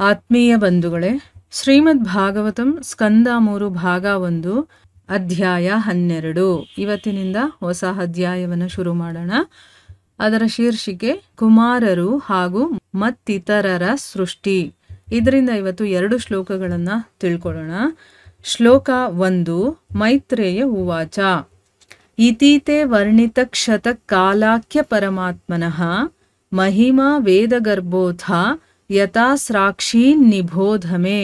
ಆತ್ಮೀಯ ಬಂಧುಗಳೇ, ಶ್ರೀಮದ್ ಭಾಗವತಂ ಸ್ಕಂದ 3 ಭಾಗ 1 ಅಧ್ಯಾಯ 12. ಇವತ್ತಿನಿಂದ ಹೊಸ ಅಧ್ಯಾಯವನ್ನು ಶುರು ಮಾಡೋಣ. ಅದರ ಶೀರ್ಷಿಕೆ ಕುಮಾರರು ಹಾಗೂ ಮತ್ತಿತರರ ಸೃಷ್ಟಿ. ಇದರಿಂದ ಇವತ್ತು 2 ಶ್ಲೋಕಗಳನ್ನು ತಿಳ್ಕೊಳ್ಳೋಣ. ಶ್ಲೋಕ 1. ಮೈತ್ರೇಯ ಉವಾಚ ಇತೀತೆ ವರ್ಣಿತ ಕ್ಷತ ಕಾಲಾಖ್ಯ ಪರಮಾತ್ಮನಃ ಮಹಿಮಾ ವೇದಗರ್ಭೋಥ ಯಥಾಸ್ರಾಕ್ಷಿ ನಿಬೋಧಮೆ.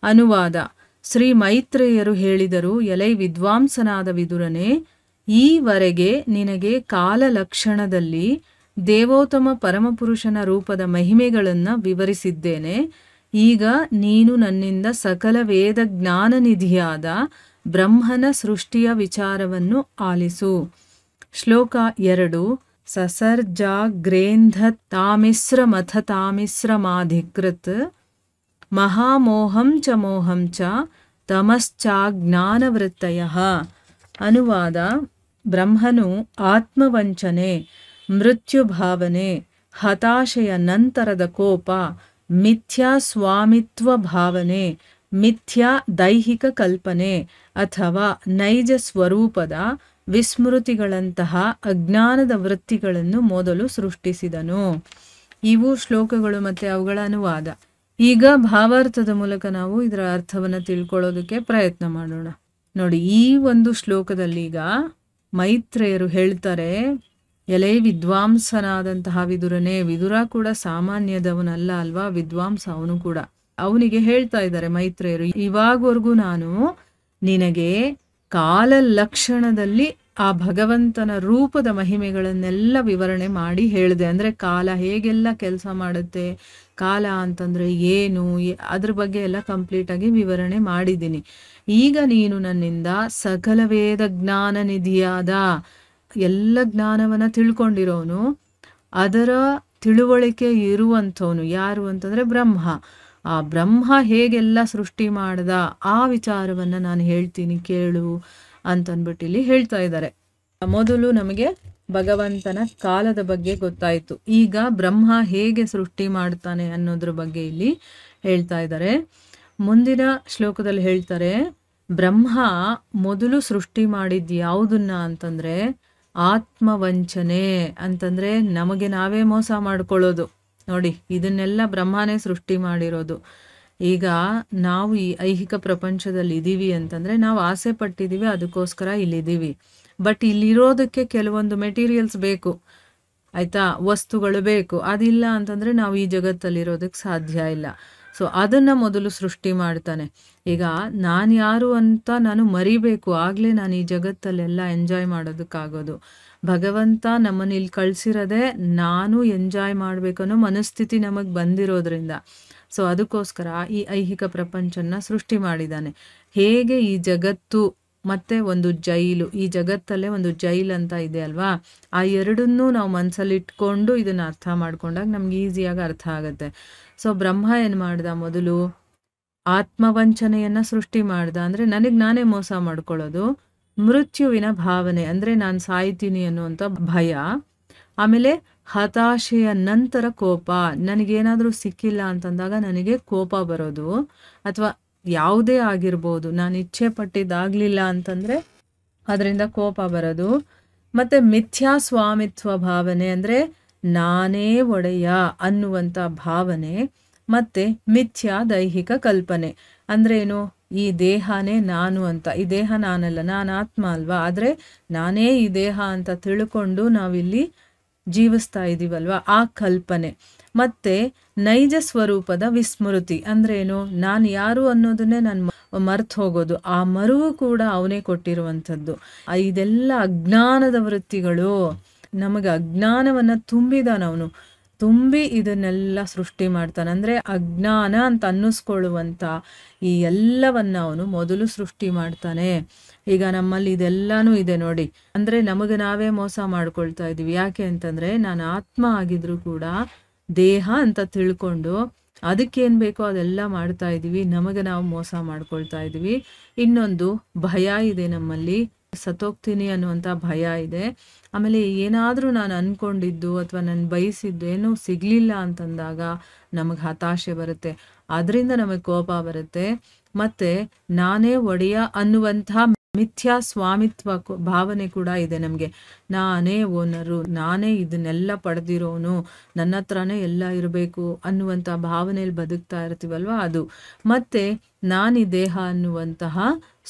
ಅನುವಾದ. ಶ್ರೀ ಮೈತ್ರೇಯರು ಹೇಳಿದರು, ಎಲೈ ವಿದ್ವಾಂಸನಾದ ವಿದುರನೇ, ಈವರೆಗೆ ನಿನಗೆ ಕಾಲ ಲಕ್ಷಣದಲ್ಲಿ ದೇವೋತ್ತಮ ಪರಮಪುರುಷನ ರೂಪದ ಮಹಿಮೆಗಳನ್ನು ವಿವರಿಸಿದ್ದೇನೆ. ಈಗ ನೀನು ನನ್ನಿಂದ ಸಕಲ ವೇದ ಜ್ಞಾನನಿಧಿಯಾದ ಬ್ರಹ್ಮನ ಸೃಷ್ಟಿಯ ವಿಚಾರವನ್ನು ಆಲಿಸು. ಶ್ಲೋಕ 2. ಸಸರ್ಜಾಗ್ರೇಂಧ ತಾಮಿಸ್ರಮಥತಾಮಿಸ್ರಮಾಧಿಕೃತ್ ಮಹಾಮೋಹಂ ಚ ಮೋಹಂ ಚ ತಮಶ್ಚಾಜ್ಞಾನವೃತ್ತಯಃ. ಅನುವಾದ. ಬ್ರಹ್ಮನು ಆತ್ಮವಂಚನೆ, ಮೃತ್ಯುಭಾವನೆ, ಹತಾಶೆಯ ನಂತರದ ಕೋಪ, ಮಿಥ್ಯಾ ಸ್ವಾಮಿತ್ವ ಭಾವನೆ, ಮಿಥ್ಯಾ ದೈಹಿಕ ಕಲ್ಪನೆ ಅಥವಾ ನೈಜ ಸ್ವರೂಪದ ವಿಸ್ಮೃತಿಗಳಂತಹ ಅಜ್ಞಾನದ ವೃತ್ತಿಗಳನ್ನು ಮೊದಲು ಸೃಷ್ಟಿಸಿದನು. ಇವು ಶ್ಲೋಕಗಳು ಮತ್ತು ಅವುಗಳ ಅನುವಾದ. ಈಗ ಭಾವಾರ್ಥದ ಮೂಲಕ ನಾವು ಇದರ ಅರ್ಥವನ್ನು ತಿಳ್ಕೊಳ್ಳೋದಕ್ಕೆ ಪ್ರಯತ್ನ ಮಾಡೋಣ. ನೋಡಿ, ಈ ಒಂದು ಶ್ಲೋಕದಲ್ಲಿ ಈಗ ಮೈತ್ರೇಯರು ಹೇಳ್ತಾರೆ, ಎಲೆ ವಿದ್ವಾಂಸನಾದಂತಹ ವಿದುರನೇ. ವಿದುರ ಕೂಡ ಸಾಮಾನ್ಯದವನಲ್ಲ ಅಲ್ವಾ, ವಿದ್ವಾಂಸ ಅವನು ಕೂಡ. ಅವನಿಗೆ ಹೇಳ್ತಾ ಇದ್ದಾರೆ ಮೈತ್ರೇಯರು, ಇವಾಗವರೆಗೂ ನಾನು ನಿನಗೆ ಕಾಲ ಲಕ್ಷಣದಲ್ಲಿ ಆ ಭಗವಂತನ ರೂಪದ ಮಹಿಮೆಗಳನ್ನೆಲ್ಲ ವಿವರಣೆ ಮಾಡಿ ಹೇಳಿದೆ. ಅಂದರೆ ಕಾಲ ಹೇಗೆಲ್ಲ ಕೆಲಸ ಮಾಡುತ್ತೆ, ಕಾಲ ಅಂತಂದರೆ ಏನು, ಅದ್ರ ಬಗ್ಗೆ ಎಲ್ಲ ಕಂಪ್ಲೀಟಾಗಿ ವಿವರಣೆ ಮಾಡಿದ್ದೀನಿ. ಈಗ ನೀನು ನನ್ನಿಂದ ಸಕಲ ವೇದ ಜ್ಞಾನ ನಿಧಿಯಾದ ಎಲ್ಲ ಜ್ಞಾನವನ್ನು ತಿಳ್ಕೊಂಡಿರೋನು, ಅದರ ತಿಳುವಳಿಕೆ ಇರುವಂಥವನು ಯಾರು ಅಂತಂದರೆ ಬ್ರಹ್ಮ. ಆ ಬ್ರಹ್ಮ ಹೇಗೆಲ್ಲ ಸೃಷ್ಟಿ ಮಾಡ್ದ ಆ ವಿಚಾರವನ್ನು ನಾನು ಹೇಳ್ತೀನಿ ಕೇಳು ಅಂತಂದ್ಬಿಟ್ಟು ಇಲ್ಲಿ ಹೇಳ್ತಾ ಇದ್ದಾರೆ. ಮೊದಲು ನಮಗೆ ಭಗವಂತನ ಕಾಲದ ಬಗ್ಗೆ ಗೊತ್ತಾಯಿತು. ಈಗ ಬ್ರಹ್ಮ ಹೇಗೆ ಸೃಷ್ಟಿ ಮಾಡ್ತಾನೆ ಅನ್ನೋದ್ರ ಬಗ್ಗೆ ಇಲ್ಲಿ ಹೇಳ್ತಾ ಇದ್ದಾರೆ. ಮುಂದಿನ ಶ್ಲೋಕದಲ್ಲಿ ಹೇಳ್ತಾರೆ, ಬ್ರಹ್ಮ ಮೊದಲು ಸೃಷ್ಟಿ ಮಾಡಿದ್ದು ಯಾವುದನ್ನ ಅಂತಂದರೆ ಆತ್ಮವಂಚನೆ. ಅಂತಂದರೆ ನಮಗೆ ನಾವೇ ಮೋಸ ಮಾಡ್ಕೊಳ್ಳೋದು. ನೋಡಿ, ಇದನ್ನೆಲ್ಲ ಬ್ರಹ್ಮನೇ ಸೃಷ್ಟಿ ಮಾಡಿರೋದು. ಈಗ ನಾವು ಈ ಐಹಿಕ ಪ್ರಪಂಚದಲ್ಲಿ ಇದ್ದೀವಿ ಅಂತಂದರೆ ನಾವು ಆಸೆ ಪಟ್ಟಿದ್ದೀವಿ, ಅದಕ್ಕೋಸ್ಕರ ಇಲ್ಲಿದ್ದೀವಿ. ಬಟ್ ಇಲ್ಲಿರೋದಕ್ಕೆ ಕೆಲವೊಂದು ಮೆಟೀರಿಯಲ್ಸ್ ಬೇಕು, ಆಯಿತಾ, ವಸ್ತುಗಳು ಬೇಕು. ಅದಿಲ್ಲ ಅಂತಂದರೆ ನಾವು ಈ ಜಗತ್ತಲ್ಲಿರೋದಕ್ಕೆ ಸಾಧ್ಯ ಇಲ್ಲ. ಸೊ ಅದನ್ನು ಮೊದಲು ಸೃಷ್ಟಿ ಮಾಡ್ತಾನೆ. ಈಗ ನಾನು ಯಾರು ಅಂತ ನಾನು ಮರಿಬೇಕು, ಆಗಲೇ ನಾನು ಈ ಜಗತ್ತಲ್ಲೆಲ್ಲ ಎಂಜಾಯ್ ಮಾಡೋದಕ್ಕಾಗೋದು. ಭಗವಂತ ನಮ್ಮನ್ನು ಇಲ್ಲಿ ಕಳಿಸಿರೋದೇ ನಾನು ಎಂಜಾಯ್ ಮಾಡಬೇಕನ್ನೋ ಮನಸ್ಥಿತಿ ನಮಗೆ ಬಂದಿರೋದ್ರಿಂದ. ಸೊ ಅದಕ್ಕೋಸ್ಕರ ಈ ಐಹಿಕ ಪ್ರಪಂಚನ ಸೃಷ್ಟಿ ಮಾಡಿದ್ದಾನೆ. ಹೇಗೆ ಈ ಜಗತ್ತು ಮತ್ತು ಒಂದು ಜೈಲು, ಈ ಜಗತ್ತಲ್ಲೇ ಒಂದು ಜೈಲು ಅಂತ ಇದೆ ಅಲ್ವಾ, ಆ ಎರಡನ್ನೂ ನಾವು ಮನಸ್ಸಲ್ಲಿ ಇಟ್ಕೊಂಡು ಇದನ್ನು ಅರ್ಥ ಮಾಡ್ಕೊಂಡಾಗ ನಮ್ಗೆ ಈಸಿಯಾಗಿ ಅರ್ಥ ಆಗುತ್ತೆ. ಸೊ ಬ್ರಹ್ಮ ಏನು ಮಾಡ್ದ, ಮೊದಲು ಆತ್ಮವಂಚನೆಯನ್ನು ಸೃಷ್ಟಿ ಮಾಡ್ದ. ಅಂದರೆ ನನಗೆ ನಾನೇ ಮೋಸ ಮಾಡ್ಕೊಳ್ಳೋದು, ಮೃತ್ಯುವಿನ ಭಾವನೆ ಅಂದರೆ ನಾನು ಸಾಯ್ತೀನಿ ಅನ್ನುವಂಥ ಭಯ, ಆಮೇಲೆ ಹತಾಶೆಯ ನಂತರ ಕೋಪ. ನನಗೇನಾದರೂ ಸಿಕ್ಕಿಲ್ಲ ಅಂತಂದಾಗ ನನಗೆ ಕೋಪ ಬರೋದು, ಅಥವಾ ಯಾವುದೇ ಆಗಿರ್ಬೋದು, ನಾನು ಇಚ್ಛೆ ಪಟ್ಟಿದ್ದಾಗಲಿಲ್ಲ ಅಂತಂದರೆ ಅದರಿಂದ ಕೋಪ ಬರೋದು. ಮತ್ತು ಮಿಥ್ಯಾ ಸ್ವಾಮಿತ್ವ ಭಾವನೆ ಅಂದರೆ ನಾನೇ ಒಡೆಯ ಅನ್ನುವಂಥ ಭಾವನೆ, ಮತ್ತು ಮಿಥ್ಯಾ ದೈಹಿಕ ಕಲ್ಪನೆ. ಅಂದ್ರೇನು, ಈ ದೇಹನೇ ನಾನು ಅಂತ. ಈ ದೇಹ ನಾನಲ್ಲ, ನಾನು ಆತ್ಮ ಅಲ್ವಾ, ಆದರೆ ನಾನೇ ಈ ದೇಹ ಅಂತ ತಿಳ್ಕೊಂಡು ನಾವಿಲ್ಲಿ ಜೀವಿಸ್ತಾ ಇದ್ದೀವಲ್ವ, ಆ ಕಲ್ಪನೆ. ಮತ್ತು ನೈಜ ಸ್ವರೂಪದ ವಿಸ್ಮೃತಿ. ಅಂದ್ರೇನು, ನಾನು ಯಾರು ಅನ್ನೋದನ್ನೇ ನಾನು ಮರ್ತು ಹೋಗೋದು. ಆ ಮರುವು ಕೂಡ ಅವನೇ ಕೊಟ್ಟಿರುವಂಥದ್ದು. ಇದೆಲ್ಲ ಅಜ್ಞಾನದ ವೃತ್ತಿಗಳು. ನಮಗೆ ಅಜ್ಞಾನವನ್ನು ತುಂಬಿದಾನವನು, ತುಂಬಿ ಇದನ್ನೆಲ್ಲ ಸೃಷ್ಟಿ ಮಾಡ್ತಾನೆ. ಅಂದರೆ ಅಜ್ಞಾನ ಅಂತ ಅನ್ನಿಸ್ಕೊಳ್ಳುವಂಥ ಈ ಎಲ್ಲವನ್ನು ಅವನು ಮೊದಲು ಸೃಷ್ಟಿ ಮಾಡ್ತಾನೆ. ಈಗ ನಮ್ಮಲ್ಲಿ ಇದೆಲ್ಲನೂ ಇದೆ ನೋಡಿ. ಅಂದರೆ ನಮಗೆ ನಾವೇ ಮೋಸ ಮಾಡ್ಕೊಳ್ತಾ ಇದ್ದೀವಿ. ಯಾಕೆ ಅಂತಂದರೆ ನಾನು ಆತ್ಮ ಆಗಿದ್ರೂ ಕೂಡ ದೇಹ ಅಂತ ತಿಳ್ಕೊಂಡು ಅದಕ್ಕೇನು ಬೇಕೋ ಅದೆಲ್ಲ ಮಾಡ್ತಾ ಇದ್ದೀವಿ, ನಮಗೆ ನಾವು ಮೋಸ ಮಾಡ್ಕೊಳ್ತಾ ಇದ್ದೀವಿ. ಇನ್ನೊಂದು ಭಯ ಇದೆ ನಮ್ಮಲ್ಲಿ, ಸತ್ತೋಗ್ತೀನಿ ಅನ್ನುವಂಥ ಭಯ ಇದೆ. ಆಮೇಲೆ ಏನಾದರೂ ನಾನು ಅಂದ್ಕೊಂಡಿದ್ದು ಅಥವಾ ನಾನು ಬಯಸಿದ್ದು ಏನೂ ಸಿಗಲಿಲ್ಲ ಅಂತಂದಾಗ ನಮಗೆ ಹತಾಶೆ ಬರುತ್ತೆ. ಅದರಿಂದ ನಮಗೆ ಕೋಪ ಬರುತ್ತೆ. ಮತ್ತೆ ನಾನೇ ಒಡೆಯ ಅನ್ನುವಂತಹ ಮಿಥ್ಯಾ ಸ್ವಾಮಿತ್ವ ಭಾವನೆ ಕೂಡ ಇದೆ ನಮಗೆ. ನಾನೇ ಓನರು, ನಾನೇ ಇದನ್ನೆಲ್ಲ ಪಡೆದಿರೋನು, ನನ್ನ ಹತ್ರನೇ ಎಲ್ಲ ಇರಬೇಕು ಅನ್ನುವಂಥ ಭಾವನೆಯಲ್ಲಿ ಬದುಕ್ತಾ ಇರ್ತೀವಲ್ವ ಅದು. ಮತ್ತೆ ನಾನೀ ದೇಹ ಅನ್ನುವಂತಹ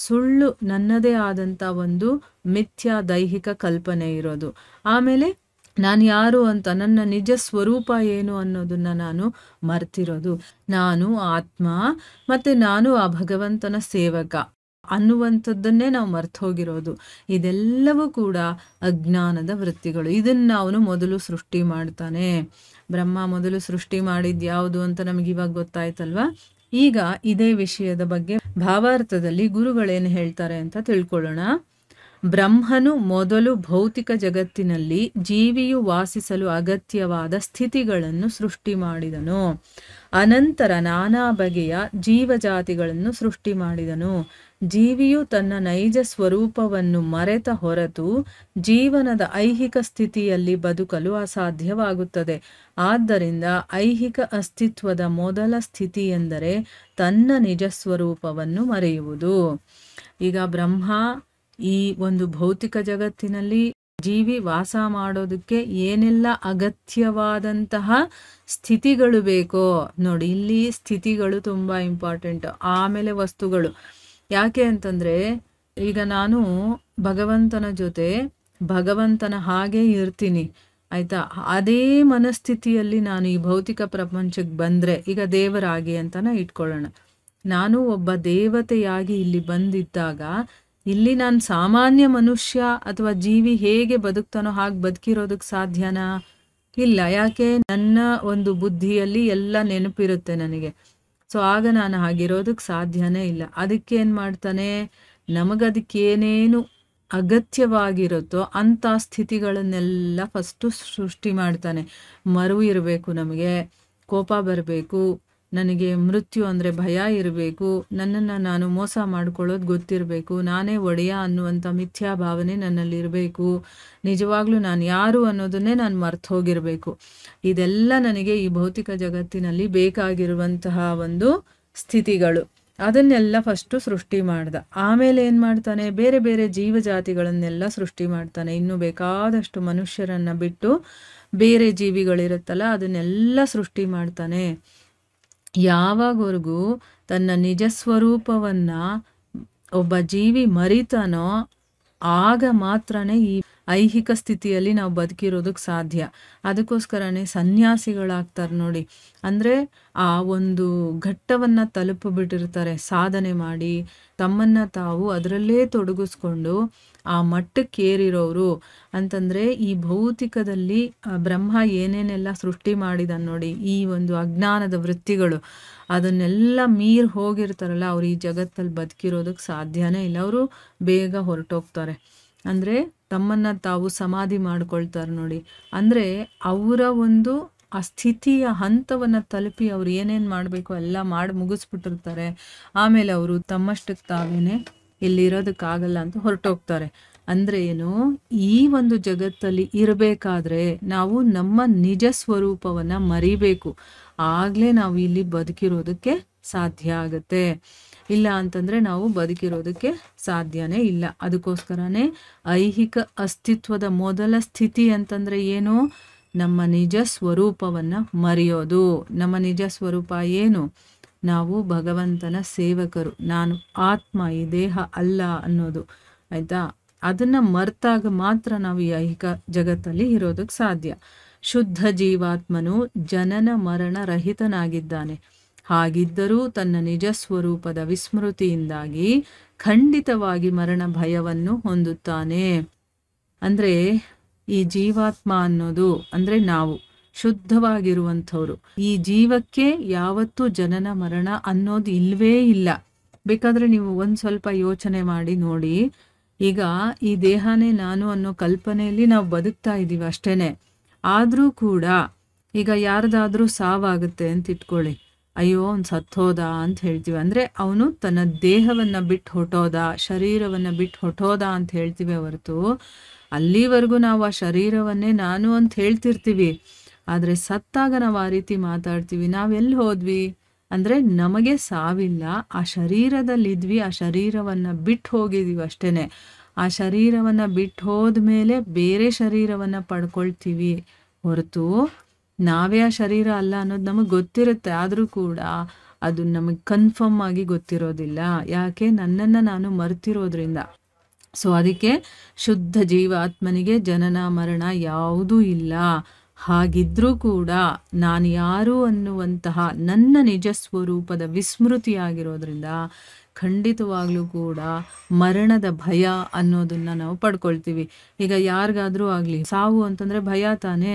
ಸುಳ್ಳು ನನ್ನದೇ ಆದಂಥ ಒಂದು ಮಿಥ್ಯಾ ದೈಹಿಕ ಕಲ್ಪನೆ ಇರೋದು. ಆಮೇಲೆ ನಾನು ಯಾರು ಅಂತ, ನನ್ನ ನಿಜ ಸ್ವರೂಪ ಏನು ಅನ್ನೋದನ್ನ ನಾನು ಮರ್ತಿರೋದು. ನಾನು ಆತ್ಮ, ಮತ್ತೆ ನಾನು ಆ ಭಗವಂತನ ಸೇವಕ ಅನ್ನುವಂಥದ್ದನ್ನೇ ನಾವು ಮರ್ತು ಹೋಗಿರೋದು. ಇದೆಲ್ಲವೂ ಕೂಡ ಅಜ್ಞಾನದ ವೃತ್ತಿಗಳು. ಇದನ್ನು ಅವನು ಮೊದಲು ಸೃಷ್ಟಿ ಮಾಡ್ತಾನೆ. ಬ್ರಹ್ಮ ಮೊದಲು ಸೃಷ್ಟಿ ಮಾಡಿದ್ದು ಯಾವುದು ಅಂತ ನಮಗೆ ಇವಾಗ ಗೊತ್ತಾಯ್ತಲ್ವಾ. ಈಗ ಇದೇ ವಿಷಯದ ಬಗ್ಗೆ ಭಾವಾರ್ಥದಲ್ಲಿ ಗುರುಗಳೇನು ಹೇಳ್ತಾರೆ ಅಂತ ತಿಳ್ಕೊಳ್ಳೋಣ. ಬ್ರಹ್ಮನು ಮೊದಲು ಭೌತಿಕ ಜಗತ್ತಿನಲ್ಲಿ ಜೀವಿಯು ವಾಸಿಸಲು ಅಗತ್ಯವಾದ ಸ್ಥಿತಿಗಳನ್ನು ಸೃಷ್ಟಿ ಮಾಡಿದನು. ಅನಂತರ ನಾನಾ ಬಗೆಯ ಜೀವಜಾತಿಗಳನ್ನು ಸೃಷ್ಟಿ ಮಾಡಿದನು. ಜೀವಿಯು ತನ್ನ ನೈಜ ಸ್ವರೂಪವನ್ನು ಮರೆತ ಹೊರತು ಜೀವನದ ಐಹಿಕ ಸ್ಥಿತಿಯಲ್ಲಿ ಬದುಕಲು ಅಸಾಧ್ಯವಾಗುತ್ತದೆ. ಆದ್ದರಿಂದ ಐಹಿಕ ಅಸ್ತಿತ್ವದ ಮೊದಲ ಸ್ಥಿತಿ ಎಂದರೆ ತನ್ನ ನಿಜ ಸ್ವರೂಪವನ್ನು ಮರೆಯುವುದು. ಈಗ ಬ್ರಹ್ಮ ಈ ಒಂದು ಭೌತಿಕ ಜಗತ್ತಿನಲ್ಲಿ ಜೀವಿ ವಾಸ ಮಾಡೋದಕ್ಕೆ ಏನೆಲ್ಲ ಅಗತ್ಯವಾದಂತಹ ಸ್ಥಿತಿಗಳು ಬೇಕೋ ನೋಡಿ, ಇಲ್ಲಿ ಸ್ಥಿತಿಗಳು ತುಂಬಾ ಇಂಪಾರ್ಟೆಂಟ್. ಆಮೇಲೆ ವಸ್ತುಗಳು. ಯಾಕೆ ಅಂತಂದ್ರೆ ಈಗ ನಾನು ಭಗವಂತನ ಜೊತೆ ಭಗವಂತನ ಹಾಗೆ ಇರ್ತೀನಿ, ಆಯ್ತಾ. ಅದೇ ಮನಸ್ಥಿತಿಯಲ್ಲಿ ನಾನು ಈ ಭೌತಿಕ ಪ್ರಪಂಚಕ್ಕೆ ಬಂದ್ರೆ, ಈಗ ದೇವರಾಗಿ ಅಂತನ ಇಟ್ಕೊಳ್ಳೋಣ, ನಾನು ಒಬ್ಬ ದೇವತೆಯಾಗಿ ಇಲ್ಲಿ ಬಂದಿದ್ದಾಗ ಇಲ್ಲಿ ನಾನು ಸಾಮಾನ್ಯ ಮನುಷ್ಯ ಅಥವಾ ಜೀವಿ ಹೇಗೆ ಬದುಕ್ತಾನೋ ಹಾಗೆ ಬದುಕಿರೋದಕ್ಕೆ ಸಾಧ್ಯನಾ? ಇಲ್ಲ. ಯಾಕೆ? ನನ್ನ ಒಂದು ಬುದ್ಧಿಯಲ್ಲಿ ಎಲ್ಲ ನೆನಪಿರುತ್ತೆ ನನಗೆ. ಸೊ ಆಗ ನಾನು ಹಾಗಿರೋದಕ್ಕೆ ಸಾಧ್ಯನೇ ಇಲ್ಲ. ಅದಕ್ಕೆ ಏನು ಮಾಡ್ತಾನೆ, ನಮಗದಕ್ಕೆ ಏನೇನು ಅಗತ್ಯವಾಗಿರುತ್ತೋ ಅಂಥ ಸ್ಥಿತಿಗಳನ್ನೆಲ್ಲ ಫಸ್ಟು ಸೃಷ್ಟಿ ಮಾಡ್ತಾನೆ. ಮರುವು ಇರಬೇಕು, ನಮಗೆ ಕೋಪ ಬರಬೇಕು, ನನಗೆ ಮೃತ್ಯು ಅಂದರೆ ಭಯ ಇರಬೇಕು, ನನ್ನನ್ನು ನಾನು ಮೋಸ ಮಾಡ್ಕೊಳ್ಳೋದು ಗೊತ್ತಿರಬೇಕು, ನಾನೇ ಒಡೆಯ ಅನ್ನುವಂಥ ಮಿಥ್ಯಾ ಭಾವನೆ ನನ್ನಲ್ಲಿ ಇರಬೇಕು, ನಿಜವಾಗ್ಲೂ ನಾನು ಯಾರು ಅನ್ನೋದನ್ನೇ ನಾನು ಮರ್ತು ಹೋಗಿರಬೇಕು. ಇದೆಲ್ಲ ನನಗೆ ಈ ಭೌತಿಕ ಜಗತ್ತಿನಲ್ಲಿ ಬೇಕಾಗಿರುವಂತಹ ಒಂದು ಸ್ಥಿತಿಗಳು. ಅದನ್ನೆಲ್ಲ ಫಸ್ಟು ಸೃಷ್ಟಿ ಮಾಡ್ದ. ಆಮೇಲೆ ಏನು ಮಾಡ್ತಾನೆ, ಬೇರೆ ಬೇರೆ ಜೀವಜಾತಿಗಳನ್ನೆಲ್ಲ ಸೃಷ್ಟಿ ಮಾಡ್ತಾನೆ. ಇನ್ನು ಬೇಕಾದಷ್ಟು ಮನುಷ್ಯರನ್ನು ಬಿಟ್ಟು ಬೇರೆ ಜೀವಿಗಳಿರುತ್ತಲ್ಲ ಅದನ್ನೆಲ್ಲ ಸೃಷ್ಟಿ ಮಾಡ್ತಾನೆ. ಯಾವಾಗವರೆಗೂ ತನ್ನ ನಿಜ ಸ್ವರೂಪವನ್ನು ಒಬ್ಬ ಜೀವಿ ಮರಿತಾನೋ ಆಗ ಮಾತ್ರನೇ ಈ ಐಹಿಕ ಸ್ಥಿತಿಯಲ್ಲಿ ನಾವು ಬದುಕಿರೋದಕ್ಕೆ ಸಾಧ್ಯ. ಅದಕ್ಕೋಸ್ಕರನೇ ಸನ್ಯಾಸಿಗಳಾಗ್ತಾರೆ ನೋಡಿ. ಅಂದರೆ ಆ ಒಂದು ಘಟ್ಟವನ್ನು ತಲುಪಿಬಿಟ್ಟಿರ್ತಾರೆ ಸಾಧನೆ ಮಾಡಿ, ತಮ್ಮನ್ನು ತಾವು ಅದರಲ್ಲೇ ತೊಡಗಿಸ್ಕೊಂಡು ಆ ಮಟ್ಟಕ್ಕೆ ಏರಿರೋರು. ಅಂತಂದರೆ ಈ ಭೌತಿಕದಲ್ಲಿ ಬ್ರಹ್ಮ ಏನೇನೆಲ್ಲ ಸೃಷ್ಟಿ ಮಾಡಿದ ನೋಡಿ, ಈ ಒಂದು ಅಜ್ಞಾನದ ವೃತ್ತಿಗಳು ಅದನ್ನೆಲ್ಲ ಮೀರಿ ಹೋಗಿರ್ತಾರಲ್ಲ, ಅವ್ರು ಈ ಜಗತ್ತಲ್ಲಿ ಬದುಕಿರೋದಕ್ಕೆ ಸಾಧ್ಯನೇ ಇಲ್ಲ. ಅವರು ಬೇಗ ಹೊರಟೋಗ್ತಾರೆ. ಅಂದರೆ ತಮ್ಮನ್ನು ತಾವು ಸಮಾಧಿ ಮಾಡ್ಕೊಳ್ತಾರೆ ನೋಡಿ. ಅಂದರೆ ಅವರ ಒಂದು ಆ ಸ್ಥಿತಿಯ ಹಂತವನ್ನು ತಲುಪಿ ಅವ್ರು ಏನೇನು ಮಾಡಬೇಕು ಎಲ್ಲ ಮಾಡಿ ಮುಗಿಸ್ಬಿಟ್ಟಿರ್ತಾರೆ. ಆಮೇಲೆ ಅವರು ತಮ್ಮಷ್ಟಕ್ಕೆ ತಾವೇನೆ ಇಲ್ಲಿರೋದಕ್ಕಾಗಲ್ಲ ಅಂತ ಹೊರಟೋಗ್ತಾರೆ. ಅಂದರೆ ಏನು, ಈ ಒಂದು ಜಗತ್ತಲ್ಲಿ ಇರಬೇಕಾದ್ರೆ ನಾವು ನಮ್ಮ ನಿಜ ಸ್ವರೂಪವನ್ನು ಮರಿಬೇಕು. ಆಗಲೇ ನಾವು ಇಲ್ಲಿ ಬದುಕಿರೋದಕ್ಕೆ ಸಾಧ್ಯ ಆಗುತ್ತೆ. ಇಲ್ಲ ಅಂತಂದರೆ ನಾವು ಬದುಕಿರೋದಕ್ಕೆ ಸಾಧ್ಯನೇ ಇಲ್ಲ. ಅದಕ್ಕೋಸ್ಕರನೇ ಐಹಿಕ ಅಸ್ತಿತ್ವದ ಮೊದಲ ಸ್ಥಿತಿ ಅಂತಂದರೆ ಏನು, ನಮ್ಮ ನಿಜ ಸ್ವರೂಪವನ್ನು ಮರೆಯೋದು. ನಮ್ಮ ನಿಜ ಸ್ವರೂಪ ಏನು, ನಾವು ಭಗವಂತನ ಸೇವಕರು, ನಾನು ಆತ್ಮ, ಈ ದೇಹ ಅಲ್ಲ ಅನ್ನೋದು, ಆಯಿತಾ. ಅದನ್ನು ಮರೆತಾಗ ಮಾತ್ರ ನಾವು ಈ ಐಹಿಕ ಜಗತ್ತಲ್ಲಿ ಇರೋದಕ್ಕೆ ಸಾಧ್ಯ. ಶುದ್ಧ ಜೀವಾತ್ಮನು ಜನನ ಮರಣ ರಹಿತನಾಗಿದ್ದಾನೆ. ಹಾಗಿದ್ದರೂ ತನ್ನ ನಿಜ ಸ್ವರೂಪದ ವಿಸ್ಮೃತಿಯಿಂದಾಗಿ ಖಂಡಿತವಾಗಿ ಮರಣ ಭಯವನ್ನು ಹೊಂದುತ್ತಾನೆ. ಅಂದರೆ ಈ ಜೀವಾತ್ಮ ಅನ್ನೋದು ಅಂದರೆ ನಾವು ಶುದ್ಧವಾಗಿರುವಂಥವ್ರು. ಈ ಜೀವಕ್ಕೆ ಯಾವತ್ತೂ ಜನನ ಮರಣ ಅನ್ನೋದು ಇಲ್ಲವೇ ಇಲ್ಲ. ಬೇಕಾದರೆ ನೀವು ಒಂದು ಸ್ವಲ್ಪ ಯೋಚನೆ ಮಾಡಿ ನೋಡಿ. ಈಗ ಈ ದೇಹನೇ ನಾನು ಅನ್ನೋ ಕಲ್ಪನೆಯಲ್ಲಿ ನಾವು ಬದುಕ್ತಾ ಇದ್ದೀವಿ ಅಷ್ಟೇ. ಆದರೂ ಕೂಡ ಈಗ ಯಾರ್ದಾದ್ರೂ ಸಾವಾಗುತ್ತೆ ಅಂತ ಇಟ್ಕೊಳ್ಳಿ, ಅಯ್ಯೋ ಅವ್ನು ಸತ್ತೋದ ಅಂತ ಹೇಳ್ತೀವಿ. ಅಂದರೆ ಅವನು ತನ್ನ ದೇಹವನ್ನು ಬಿಟ್ಟು ಹೊಟ್ಟೋದ, ಶರೀರವನ್ನು ಬಿಟ್ಟು ಹೊಟ್ಟೋದ ಅಂತ ಹೇಳ್ತೀವಿ ಹೊರತು ಅಲ್ಲಿವರೆಗೂ ನಾವು ಆ ಶರೀರವನ್ನೇ ನಾನು ಅಂತ ಹೇಳ್ತಿರ್ತೀವಿ. ಆದರೆ ಸತ್ತಾಗ ನಾವು ಆ ರೀತಿ ಮಾತಾಡ್ತೀವಿ. ನಾವೆಲ್ಲಿ ಹೋದ್ವಿ ಅಂದರೆ ನಮಗೆ ಸಾವಿಲ್ಲ, ಆ ಶರೀರದಲ್ಲಿದ್ವಿ, ಆ ಶರೀರವನ್ನು ಬಿಟ್ಟು ಹೋಗಿದ್ದೀವಿ ಅಷ್ಟೇ. ಆ ಶರೀರವನ್ನು ಬಿಟ್ಟು ಹೋದ್ಮೇಲೆ ಬೇರೆ ಶರೀರವನ್ನು ಪಡ್ಕೊಳ್ತೀವಿ ಹೊರತು ನಾವೇ ಆ ಶರೀರ ಅಲ್ಲ ಅನ್ನೋದು ನಮಗೆ ಗೊತ್ತಿರುತ್ತೆ. ಆದರೂ ಕೂಡ ಅದು ನಮಗೆ ಕನ್ಫರ್ಮ್ ಆಗಿ ಗೊತ್ತಿರೋದಿಲ್ಲ. ಯಾಕೆ? ನನ್ನನ್ನು ನಾನು ಮರ್ತಿರೋದ್ರಿಂದ. ಸೊ ಅದಕ್ಕೆ ಶುದ್ಧ ಜೀವಾತ್ಮನಿಗೆ ಜನನ ಮರಣ ಯಾವುದೂ ಇಲ್ಲ. ಹಾಗಿದ್ರೂ ಕೂಡ ನಾನು ಯಾರು ಅನ್ನುವಂತಹ ನನ್ನ ನಿಜ ಸ್ವರೂಪದ ವಿಸ್ಮೃತಿಯಾಗಿರೋದ್ರಿಂದ ಖಂಡಿತವಾಗ್ಲೂ ಕೂಡ ಮರಣದ ಭಯ ಅನ್ನೋದನ್ನು ನಾವು ಪಡ್ಕೊಳ್ತೀವಿ. ಈಗ ಯಾರಿಗಾದರೂ ಆಗಲಿ ಸಾವು ಅಂತಂದರೆ ಭಯ ತಾನೇ.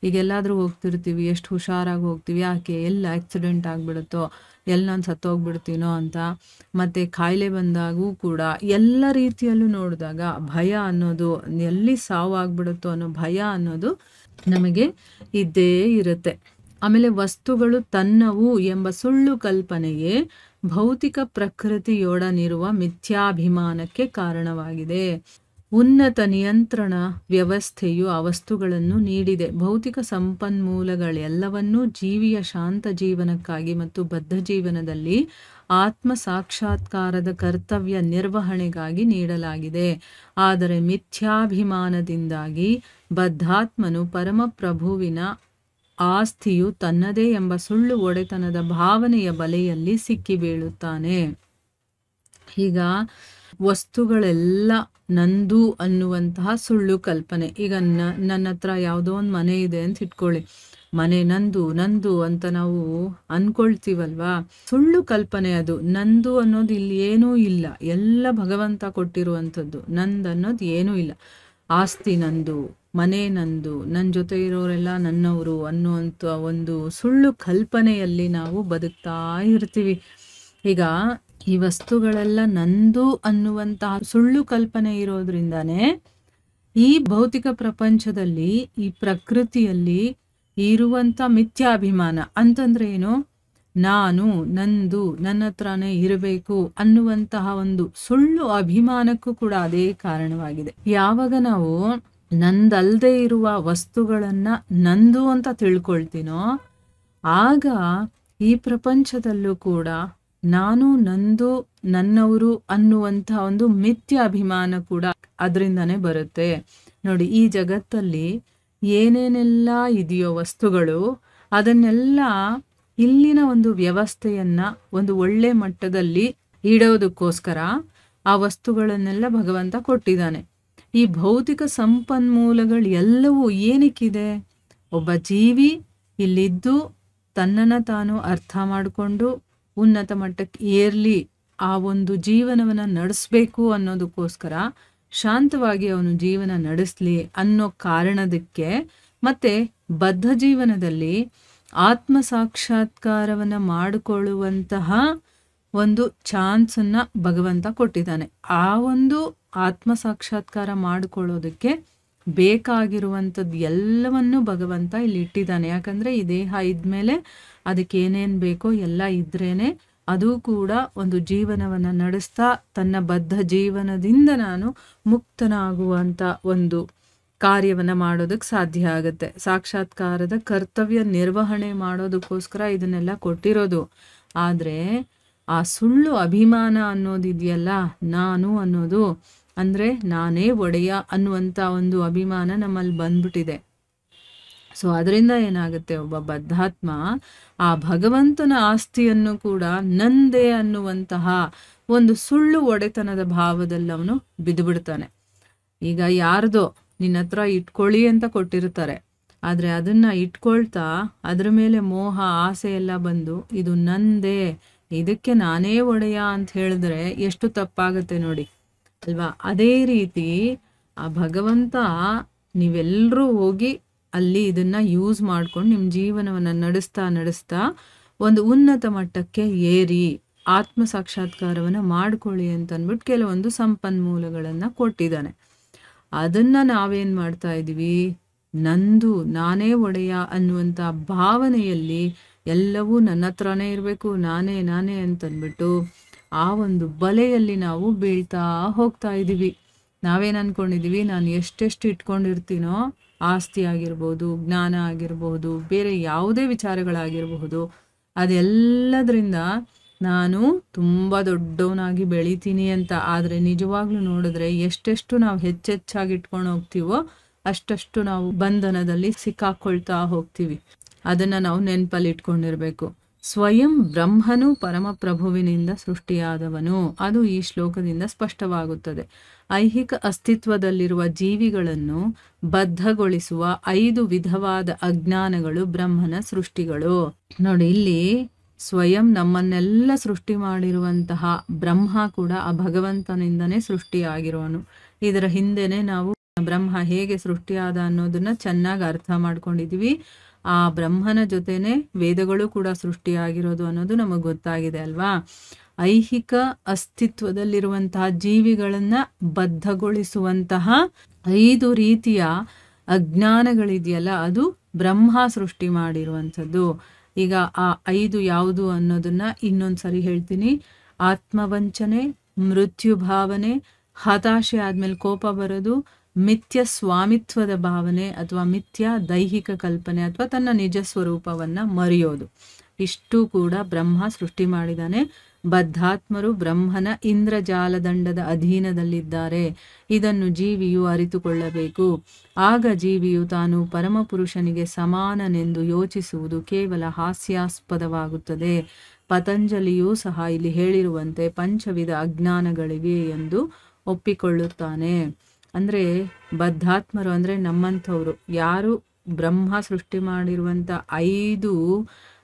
ಈಗ ಎಲ್ಲಾದರೂ ಹೋಗ್ತಿರ್ತೀವಿ, ಎಷ್ಟು ಹುಷಾರಾಗಿ ಹೋಗ್ತೀವಿ, ಯಾಕೆ ಎಲ್ಲ ಆಕ್ಸಿಡೆಂಟ್ ಆಗಿಬಿಡುತ್ತೋ, ಎಲ್ಲಿ ನಾನು ಸತ್ತೋಗ್ಬಿಡ್ತೀನೋ ಅಂತ. ಮತ್ತು ಕಾಯಿಲೆ ಬಂದಾಗೂ ಕೂಡ ಎಲ್ಲ ರೀತಿಯಲ್ಲೂ ನೋಡಿದಾಗ ಭಯ ಅನ್ನೋದು, ಎಲ್ಲಿ ಸಾವು ಆಗ್ಬಿಡುತ್ತೋ ಅನ್ನೋ ಭಯ ಅನ್ನೋದು ನಮಗೆ ಇದ್ದೇ ಇರುತ್ತೆ. ಆಮೇಲೆ ವಸ್ತುಗಳು ತನ್ನವು ಎಂಬ ಸುಳ್ಳು ಕಲ್ಪನೆಯೇ ಭೌತಿಕ ಪ್ರಕೃತಿಯೊಡನಿರುವ ಮಿಥ್ಯಾಭಿಮಾನಕ್ಕೆ ಕಾರಣವಾಗಿದೆ. ಉನ್ನತ ನಿಯಂತ್ರಣ ವ್ಯವಸ್ಥೆಯು ಆ ವಸ್ತುಗಳನ್ನು ನೀಡಿದೆ. ಭೌತಿಕ ಸಂಪನ್ಮೂಲಗಳೆಲ್ಲವನ್ನೂ ಜೀವಿಯ ಶಾಂತ ಜೀವನಕ್ಕಾಗಿ ಮತ್ತು ಬದ್ಧ ಜೀವನದಲ್ಲಿ ಆತ್ಮ ಸಾಕ್ಷಾತ್ಕಾರದ ಕರ್ತವ್ಯ ನಿರ್ವಹಣೆಗಾಗಿ ನೀಡಲಾಗಿದೆ. ಆದರೆ ಮಿಥ್ಯಾಭಿಮಾನದಿಂದಾಗಿ ಬದ್ಧಾತ್ಮನು ಪರಮಪ್ರಭುವಿನ ಆಸ್ತಿಯು ತನ್ನದೇ ಎಂಬ ಸುಳ್ಳು ಒಡೆತನದ ಭಾವನೆಯ ಬಲೆಯಲ್ಲಿ ಸಿಕ್ಕಿಬೀಳುತ್ತಾನೆ. ಈಗ ವಸ್ತುಗಳೆಲ್ಲ ನಂದು ಅನ್ನುವಂತಹ ಸುಳ್ಳು ಕಲ್ಪನೆ. ಈಗ ನನ್ನ ಹತ್ರ ಯಾವುದೋ ಒಂದು ಮನೆ ಇದೆ ಅಂತ ಇಟ್ಕೊಳ್ಳಿ, ಮನೆ ನಂದು ನಂದು ಅಂತ ನಾವು ಅನ್ಕೊಳ್ತೀವಲ್ವಾ, ಸುಳ್ಳು ಕಲ್ಪನೆ ಅದು. ನಂದು ಅನ್ನೋದು ಇಲ್ಲಿ ಏನೂ ಇಲ್ಲ, ಎಲ್ಲ ಭಗವಂತ ಕೊಟ್ಟಿರುವಂಥದ್ದು. ನಂದು ಅನ್ನೋದು ಏನೂ ಇಲ್ಲ. ಆಸ್ತಿ ನಂದು, ಮನೆ ನಂದು, ನನ್ನ ಜೊತೆ ಇರೋರೆಲ್ಲ ನನ್ನವರು ಅನ್ನುವಂಥ ಒಂದು ಸುಳ್ಳು ಕಲ್ಪನೆಯಲ್ಲಿ ನಾವು ಬದುಕ್ತಾ ಇರ್ತೀವಿ. ಈಗ ಈ ವಸ್ತುಗಳೆಲ್ಲ ನಂದು ಅನ್ನುವಂತಹ ಸುಳ್ಳು ಕಲ್ಪನೆ ಇರೋದ್ರಿಂದಾನೇ ಈ ಭೌತಿಕ ಪ್ರಪಂಚದಲ್ಲಿ, ಈ ಪ್ರಕೃತಿಯಲ್ಲಿ ಇರುವಂಥ ಮಿಥ್ಯಾಭಿಮಾನ ಅಂತಂದ್ರೆ ಏನು? ನಾನು, ನಂದು, ನನ್ನ ಹತ್ರನೇ ಇರಬೇಕು ಅನ್ನುವಂತಹ ಒಂದು ಸುಳ್ಳು ಅಭಿಮಾನಕ್ಕೂ ಕೂಡ ಅದೇ ಕಾರಣವಾಗಿದೆ. ಯಾವಾಗ ನಾವು ನಂದಲ್ದೇ ಇರುವ ವಸ್ತುಗಳನ್ನ ನಂದು ಅಂತ ತಿಳ್ಕೊಳ್ತೀನೋ, ಆಗ ಈ ಪ್ರಪಂಚದಲ್ಲೂ ಕೂಡ ನಾನು, ನಂದು, ನನ್ನವರು ಅನ್ನುವಂಥ ಒಂದು ಮಿಥ್ಯ ಅಭಿಮಾನ ಕೂಡ ಅದರಿಂದನೇ ಬರುತ್ತೆ. ನೋಡಿ, ಈ ಜಗತ್ತಲ್ಲಿ ಏನೇನೆಲ್ಲ ಇದೆಯೋ ವಸ್ತುಗಳು, ಅದನ್ನೆಲ್ಲ ಇಲ್ಲಿನ ಒಂದು ವ್ಯವಸ್ಥೆಯನ್ನ ಒಂದು ಒಳ್ಳೆ ಮಟ್ಟದಲ್ಲಿ ಇಡೋದಕ್ಕೋಸ್ಕರ ಆ ವಸ್ತುಗಳನ್ನೆಲ್ಲ ಭಗವಂತ ಕೊಟ್ಟಿದ್ದಾನೆ. ಈ ಭೌತಿಕ ಸಂಪನ್ಮೂಲಗಳು ಎಲ್ಲವೂ ಏನಕ್ಕಿದೆ? ಒಬ್ಬ ಜೀವಿ ಇಲ್ಲಿದ್ದು ತನ್ನನ್ನು ತಾನು ಅರ್ಥ ಮಾಡಿಕೊಂಡು ಉನ್ನತ ಮಟ್ಟಕ್ಕೆ ಏರ್ಲಿ, ಆ ಒಂದು ಜೀವನವನ್ನು ನಡೆಸಬೇಕು ಅನ್ನೋದಕ್ಕೋಸ್ಕರ, ಶಾಂತವಾಗಿ ಅವನು ಜೀವನ ನಡೆಸಲಿ ಅನ್ನೋ ಕಾರಣದಕ್ಕೆ, ಮತ್ತೆ ಬದ್ಧ ಜೀವನದಲ್ಲಿ ಆತ್ಮ ಸಾಕ್ಷಾತ್ಕಾರವನ್ನು ಮಾಡಿಕೊಳ್ಳುವಂತಹ ಒಂದು ಚಾನ್ಸನ್ನು ಭಗವಂತ ಕೊಟ್ಟಿದ್ದಾನೆ. ಆ ಒಂದು ಆತ್ಮ ಸಾಕ್ಷಾತ್ಕಾರ ಮಾಡಿಕೊಳ್ಳೋದಕ್ಕೆ ಬೇಕಾಗಿರುವಂಥದ್ದು ಎಲ್ಲವನ್ನೂ ಭಗವಂತ ಇಲ್ಲಿ ಇಟ್ಟಿದ್ದಾನೆ. ಯಾಕಂದರೆ ಈ ದೇಹ ಇದ್ಮೇಲೆ ಅದಕ್ಕೆ ಏನೇನು ಬೇಕೋ ಎಲ್ಲ ಇದ್ರೇನೆ ಅದು ಕೂಡ ಒಂದು ಜೀವನವನ್ನು ನಡೆಸ್ತಾ ತನ್ನ ಬದ್ಧ ಜೀವನದಿಂದ ನಾನು ಮುಕ್ತನಾಗುವಂಥ ಒಂದು ಕಾರ್ಯವನ್ನು ಮಾಡೋದಕ್ಕೆ ಸಾಧ್ಯ ಆಗುತ್ತೆ. ಸಾಕ್ಷಾತ್ಕಾರದ ಕರ್ತವ್ಯ ನಿರ್ವಹಣೆ ಮಾಡೋದಕ್ಕೋಸ್ಕರ ಇದನ್ನೆಲ್ಲ ಕೊಟ್ಟಿರೋದು. ಆದರೆ ಆ ಸುಳ್ಳು ಅಭಿಮಾನ ಅನ್ನೋದಿದೆಯಲ್ಲ, ನಾನು ಅನ್ನೋದು, ಅಂದರೆ ನಾನೇ ಒಡೆಯ ಅನ್ನುವಂಥ ಒಂದು ಅಭಿಮಾನ ನಮ್ಮಲ್ಲಿ ಬಂದ್ಬಿಟ್ಟಿದೆ. ಸೊ ಅದರಿಂದ ಏನಾಗುತ್ತೆ, ಒಬ್ಬ ಬದ್ಧಾತ್ಮ ಆ ಭಗವಂತನ ಆಸ್ತಿಯನ್ನು ಕೂಡ ನಂದೇ ಅನ್ನುವಂತಹ ಒಂದು ಸುಳ್ಳು ಒಡೆತನದ ಭಾವದಲ್ಲಿ ಅವನು ಬಿದ್ದುಬಿಡ್ತಾನೆ. ಈಗ ಯಾರ್ದೋ ನಿನ್ನ ಹತ್ರ ಇಟ್ಕೊಳ್ಳಿ ಅಂತ ಕೊಟ್ಟಿರ್ತಾರೆ, ಆದರೆ ಅದನ್ನ ಇಟ್ಕೊಳ್ತಾ ಅದ್ರ ಮೇಲೆ ಮೋಹ ಆಸೆ ಎಲ್ಲ ಬಂದು ಇದು ನಂದೇ, ಇದಕ್ಕೆ ನಾನೇ ಒಡೆಯ ಅಂತ ಹೇಳಿದ್ರೆ ಎಷ್ಟು ತಪ್ಪಾಗತ್ತೆ ನೋಡಿ ಅಲ್ವಾ? ಅದೇ ರೀತಿ ಆ ಭಗವಂತ ನೀವೆಲ್ಲರೂ ಹೋಗಿ ಅಲ್ಲಿ ಇದನ್ನ ಯೂಸ್ ಮಾಡ್ಕೊಂಡು ನಿಮ್ಮ ಜೀವನವನ್ನು ನಡೆಸ್ತಾ ಒಂದು ಉನ್ನತ ಮಟ್ಟಕ್ಕೆ ಏರಿ ಆತ್ಮ ಸಾಕ್ಷಾತ್ಕಾರವನ್ನು ಮಾಡ್ಕೊಳ್ಳಿ ಅಂತ ಅಂದ್ಬಿಟ್ಟು ಕೆಲವೊಂದು ಸಂಪನ್ಮೂಲಗಳನ್ನು ಕೊಟ್ಟಿದ್ದಾನೆ. ಅದನ್ನ ನಾವೇನು ಮಾಡ್ತಾ ಇದ್ದೀವಿ? ನಂದು, ನಾನೇ ಒಡೆಯ ಅನ್ನುವಂಥ ಭಾವನೆಯಲ್ಲಿ ಎಲ್ಲವೂ ನನ್ನ ಹತ್ರನೇ ಇರಬೇಕು, ನಾನೇ ಅಂತಂದ್ಬಿಟ್ಟು ಆ ಒಂದು ಬಲೆಯಲ್ಲಿ ನಾವು ಬೀಳ್ತಾ ಹೋಗ್ತಾ ಇದ್ದೀವಿ. ನಾವೇನು ಅಂದ್ಕೊಂಡಿದ್ದೀವಿ, ನಾನು ಎಷ್ಟೆಷ್ಟು ಇಟ್ಕೊಂಡಿರ್ತೀನೋ, ಆಸ್ತಿ ಆಗಿರ್ಬೋದು, ಜ್ಞಾನ ಆಗಿರ್ಬೋದು, ಬೇರೆ ಯಾವುದೇ ವಿಚಾರಗಳಾಗಿರಬಹುದು, ಅದೆಲ್ಲದರಿಂದ ನಾನು ತುಂಬ ದೊಡ್ಡವನಾಗಿ ಬೆಳಿತೀನಿ ಅಂತ. ಆದರೆ ನಿಜವಾಗ್ಲೂ ನೋಡಿದ್ರೆ ಎಷ್ಟೆಷ್ಟು ನಾವು ಹೆಚ್ಚೆಚ್ಚಾಗಿ ಇಟ್ಕೊಂಡು ಹೋಗ್ತೀವೋ ಅಷ್ಟಷ್ಟು ನಾವು ಬಂಧನದಲ್ಲಿ ಸಿಕ್ಕಾಕೊಳ್ತಾ ಹೋಗ್ತೀವಿ. ಅದನ್ನು ನಾವು ನೆನಪಲ್ಲಿ ಇಟ್ಕೊಂಡಿರ್ಬೇಕು. ಸ್ವಯಂ ಬ್ರಹ್ಮನು ಪರಮಪ್ರಭುವಿನಿಂದ ಸೃಷ್ಟಿಯಾದವನು, ಅದು ಈ ಶ್ಲೋಕದಿಂದ ಸ್ಪಷ್ಟವಾಗುತ್ತದೆ. ಐಹಿಕ ಅಸ್ತಿತ್ವದಲ್ಲಿರುವ ಜೀವಿಗಳನ್ನು ಬದ್ಧಗೊಳಿಸುವ 5 ವಿಧವಾದ ಅಜ್ಞಾನಗಳು ಬ್ರಹ್ಮನ ಸೃಷ್ಟಿಗಳು. ನೋಡಿ, ಇಲ್ಲಿ ಸ್ವಯಂ ನಮ್ಮನ್ನೆಲ್ಲ ಸೃಷ್ಟಿ ಮಾಡಿರುವಂತಹ ಬ್ರಹ್ಮ ಕೂಡ ಆ ಭಗವಂತನಿಂದನೇ ಸೃಷ್ಟಿಯಾಗಿರುವನು. ಇದರ ಹಿಂದೆನೆ ನಾವು ಬ್ರಹ್ಮ ಹೇಗೆ ಸೃಷ್ಟಿಯಾದ ಅನ್ನೋದನ್ನ ಚೆನ್ನಾಗಿ ಅರ್ಥ ಮಾಡ್ಕೊಂಡಿದೀವಿ. ಆ ಬ್ರಹ್ಮನ ಜೊತೆನೆ ವೇದಗಳು ಕೂಡ ಸೃಷ್ಟಿಯಾಗಿರೋದು ಅನ್ನೋದು ನಮಗೆ ಗೊತ್ತಾಗಿದೆ ಅಲ್ವಾ. ಐಹಿಕ ಅಸ್ತಿತ್ವದಲ್ಲಿರುವಂತಹ ಜೀವಿಗಳನ್ನ ಬದ್ಧಗೊಳಿಸುವಂತಹ 5 ರೀತಿಯ ಅಜ್ಞಾನಗಳಿದೆಯಲ್ಲ, ಅದು ಬ್ರಹ್ಮ ಸೃಷ್ಟಿ ಮಾಡಿರುವಂಥದ್ದು. ಈಗ ಆ 5 ಯಾವುದು ಅನ್ನೋದನ್ನ ಇನ್ನೊಂದ್ಸರಿ ಹೇಳ್ತೀನಿ. ಆತ್ಮವಂಚನೆ, ಮೃತ್ಯು ಭಾವನೆ, ಹತಾಶೆ ಆದ್ಮೇಲೆ ಕೋಪ ಬರೋದು, ಮಿಥ್ಯ ಸ್ವಾಮಿತ್ವದ ಭಾವನೆ ಅಥವಾ ಮಿಥ್ಯ ದೈಹಿಕ ಕಲ್ಪನೆ ಅಥವಾ ತನ್ನ ನಿಜ ಸ್ವರೂಪವನ್ನ ಮರೆಯೋದು. ಇಷ್ಟು ಕೂಡ ಬ್ರಹ್ಮ ಸೃಷ್ಟಿ ಮಾಡಿದಾನೆ. ಬದ್ಧಾತ್ಮರು ಬ್ರಹ್ಮನ ಇಂದ್ರಜಾಲದಂಡದ ಅಧೀನದಲ್ಲಿದ್ದಾರೆ. ಇದನ್ನು ಜೀವಿಯು ಅರಿತುಕೊಳ್ಳಬೇಕು. ಆಗ ಜೀವಿಯು ತಾನು ಪರಮಪುರುಷನಿಗೆ ಸಮಾನನೆಂದು ಯೋಚಿಸುವುದು ಕೇವಲ ಹಾಸ್ಯಾಸ್ಪದವಾಗುತ್ತದೆ. ಪತಂಜಲಿಯೂ ಸಹ ಇಲ್ಲಿ ಹೇಳಿರುವಂತೆ ಪಂಚವಿಧ ಅಜ್ಞಾನಗಳಿವೆ ಎಂದು ಒಪ್ಪಿಕೊಳ್ಳುತ್ತಾನೆ. ಅಂದ್ರೆ ಬದ್ಧಾತ್ಮರು ಅಂದ್ರೆ ನಮ್ಮಂಥವ್ರು ಯಾರು ಬ್ರಹ್ಮ ಸೃಷ್ಟಿ ಮಾಡಿರುವಂತ 5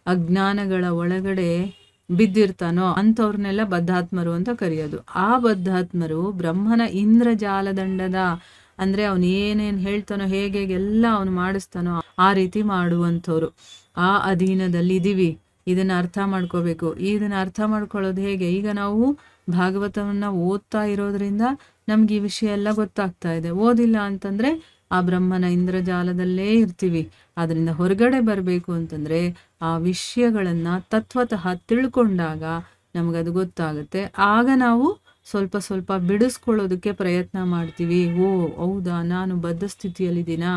ಅಜ್ಞಾನಗಳ ಒಳಗಡೆ ಬಿದ್ದಿರ್ತಾನೋ ಅಂಥವ್ರನ್ನೆಲ್ಲ ಬದ್ಧಾತ್ಮರು ಅಂತ ಕರೆಯೋದು. ಆ ಬದ್ಧಾತ್ಮರು ಬ್ರಹ್ಮನ ಇಂದ್ರಜಾಲದಂಡದ ಅಂದ್ರೆ ಅವನು ಏನೇನು ಹೇಳ್ತಾನೋ ಹೇಗೆಲ್ಲ ಅವನು ಮಾಡಿಸ್ತಾನೋ ಆ ರೀತಿ ಮಾಡುವಂಥವ್ರು. ಆ ಅಧೀನದಲ್ಲಿ ಇದೀವಿ. ಇದನ್ನ ಅರ್ಥ ಮಾಡ್ಕೋಬೇಕು. ಇದನ್ನ ಅರ್ಥ ಮಾಡ್ಕೊಳ್ಳೋದು ಹೇಗೆ? ಈಗ ನಾವು ಭಾಗವತವನ್ನ ಓದ್ತಾ ಇರೋದ್ರಿಂದ ನಮ್ಗೆ ಈ ವಿಷಯ ಎಲ್ಲ ಗೊತ್ತಾಗ್ತಾ ಇದೆ. ಓದಿಲ್ಲ ಅಂತಂದ್ರೆ ಆ ಬ್ರಹ್ಮನ ಇಂದ್ರಜಾಲದಲ್ಲೇ ಇರ್ತೀವಿ. ಅದರಿಂದ ಹೊರಗಡೆ ಬರಬೇಕು ಅಂತಂದ್ರೆ ಆ ವಿಷಯಗಳನ್ನ ತತ್ವತಃ ತಿಳ್ಕೊಂಡಾಗ ನಮಗದು ಗೊತ್ತಾಗುತ್ತೆ. ಆಗ ನಾವು ಸ್ವಲ್ಪ ಸ್ವಲ್ಪ ಬಿಡಿಸ್ಕೊಳ್ಳೋದಕ್ಕೆ ಪ್ರಯತ್ನ ಮಾಡ್ತೀವಿ. ಓ ಹೌದಾ, ನಾನು ಬದ್ಧ ಸ್ಥಿತಿಯಲ್ಲಿದ್ದೀನಾ,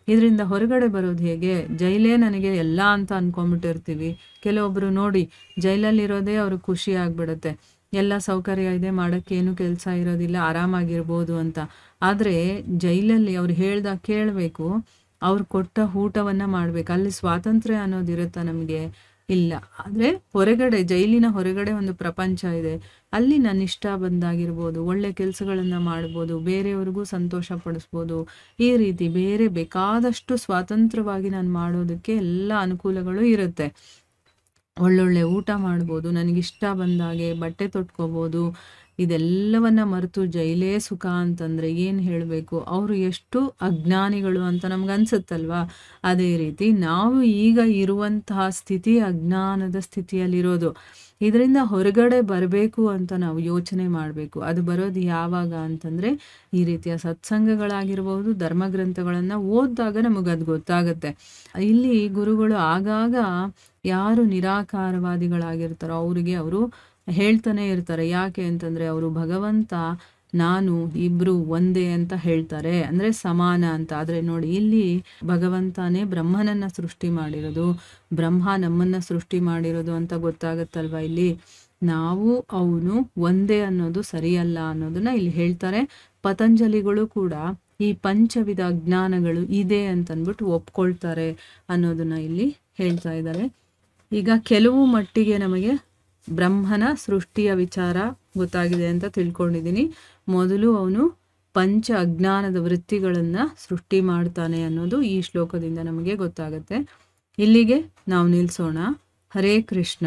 ಇದರಿಂದ ಹೊರಗಡೆ ಬರೋದು ಹೇಗೆ? ಜೈಲೇ ನನಗೆ ಎಲ್ಲ ಅಂತ ಅನ್ಕೊಂಡ್ಬಿಟ್ಟಿರ್ತೀವಿ. ಕೆಲವೊಬ್ರು ನೋಡಿ ಜೈಲಲ್ಲಿರೋದೇ ಅವ್ರಿಗೆ ಖುಷಿ ಆಗ್ಬಿಡುತ್ತೆ. ಎಲ್ಲ ಸೌಕರ್ಯ ಇದೆ, ಮಾಡೋಕ್ಕೇನು ಕೆಲಸ ಇರೋದಿಲ್ಲ, ಆರಾಮಾಗಿರ್ಬೋದು ಅಂತ. ಆದರೆ ಜೈಲಲ್ಲಿ ಅವ್ರು ಹೇಳ್ದಾಗ ಕೇಳಬೇಕು, ಅವ್ರು ಕೊಟ್ಟ ಊಟವನ್ನ ಮಾಡ್ಬೇಕು. ಅಲ್ಲಿ ಸ್ವಾತಂತ್ರ್ಯ ಅನ್ನೋದಿರುತ್ತಾ ನಮಗೆ? ಇಲ್ಲ. ಆದರೆ ಹೊರಗಡೆ, ಜೈಲಿನ ಹೊರಗಡೆ ಒಂದು ಪ್ರಪಂಚ ಇದೆ. ಅಲ್ಲಿ ನನ್ನ ಇಷ್ಟ ಬಂದಾಗಿರ್ಬೋದು, ಒಳ್ಳೆ ಕೆಲಸಗಳನ್ನ ಮಾಡ್ಬೋದು, ಬೇರೆಯವ್ರಿಗೂ ಸಂತೋಷ ಪಡಿಸ್ಬೋದು. ಈ ರೀತಿ ಬೇರೆ ಬೇಕಾದಷ್ಟು ಸ್ವಾತಂತ್ರ್ಯವಾಗಿ ನಾನು ಮಾಡೋದಕ್ಕೆ ಎಲ್ಲ ಅನುಕೂಲಗಳು ಇರುತ್ತೆ. ಒಳ್ಳೊಳ್ಳೆ ಊಟ ಮಾಡ್ಬೋದು, ನನಗಿಷ್ಟ ಬಂದಾಗೆ ಬಟ್ಟೆ ತೊಟ್ಕೋಬೋದು. ಇದೆಲ್ಲವನ್ನ ಮರೆತು ಜೈಲೇ ಸುಖ ಅಂತಂದ್ರೆ ಏನು ಹೇಳಬೇಕು? ಅವರು ಎಷ್ಟು ಅಜ್ಞಾನಿಗಳು ಅಂತ ನಮ್ಗನ್ಸುತ್ತಲ್ವಾ? ಅದೇ ರೀತಿ ನಾವು ಈಗ ಇರುವಂತಹ ಸ್ಥಿತಿ ಅಜ್ಞಾನದ ಸ್ಥಿತಿಯಲ್ಲಿರೋದು. ಇದರಿಂದ ಹೊರಗಡೆ ಬರಬೇಕು ಅಂತ ನಾವು ಯೋಚನೆ ಮಾಡಬೇಕು. ಅದು ಬರೋದು ಯಾವಾಗ ಅಂತಂದ್ರೆ ಈ ರೀತಿಯ ಸತ್ಸಂಗಗಳಾಗಿರ್ಬೋದು, ಧರ್ಮಗ್ರಂಥಗಳನ್ನ ಓದಿದಾಗ ನಮಗದು ಗೊತ್ತಾಗುತ್ತೆ. ಇಲ್ಲಿ ಗುರುಗಳು ಆಗಾಗ ಯಾರು ನಿರಾಕಾರವಾದಿಗಳಾಗಿರ್ತಾರೋ ಅವರಿಗೆ ಅವರು ಹೇಳ್ತಾನೆ ಇರ್ತಾರೆ. ಯಾಕೆ ಅಂತಂದ್ರೆ ಅವರು ಭಗವಂತ ನಾನು ಇಬ್ರು ಒಂದೇ ಅಂತ ಹೇಳ್ತಾರೆ, ಅಂದ್ರೆ ಸಮಾನ ಅಂತ. ಆದ್ರೆ ನೋಡಿ, ಇಲ್ಲಿ ಭಗವಂತನೇ ಬ್ರಹ್ಮನನ್ನ ಸೃಷ್ಟಿ ಮಾಡಿರೋದು, ಬ್ರಹ್ಮ ನಮ್ಮನ್ನ ಸೃಷ್ಟಿ ಮಾಡಿರೋದು ಅಂತ ಗೊತ್ತಾಗತ್ತಲ್ವಾ? ಇಲ್ಲಿ ನಾವು ಅವನು ಒಂದೇ ಅನ್ನೋದು ಸರಿಯಲ್ಲ ಅನ್ನೋದನ್ನ ಇಲ್ಲಿ ಹೇಳ್ತಾರೆ. ಪತಂಜಲಿಗಳು ಕೂಡ ಈ ಪಂಚವಿಧ ಅಜ್ಞಾನಗಳು ಇದೆ ಅಂತನ್ಬಿಟ್ಟು ಒಪ್ಕೊಳ್ತಾರೆ ಅನ್ನೋದನ್ನ ಇಲ್ಲಿ ಹೇಳ್ತಾ ಇದ್ದಾರೆ. ಈಗ ಕೆಲವು ಮಟ್ಟಿಗೆ ನಮಗೆ ಬ್ರಹ್ಮನ ಸೃಷ್ಟಿಯ ವಿಚಾರ ಗೊತ್ತಾಗಿದೆ ಅಂತ ತಿಳ್ಕೊಂಡಿದ್ದೀನಿ. ಮೊದಲು ಅವನು ಪಂಚ ಅಜ್ಞಾನದ ವೃತ್ತಿಗಳನ್ನ ಸೃಷ್ಟಿ ಮಾಡ್ತಾನೆ ಅನ್ನೋದು ಈ ಶ್ಲೋಕದಿಂದ ನಮಗೆ ಗೊತ್ತಾಗುತ್ತೆ. ಇಲ್ಲಿಗೆ ನಾವು ನಿಲ್ಲಿಸೋಣ. ಹರೇ ಕೃಷ್ಣ.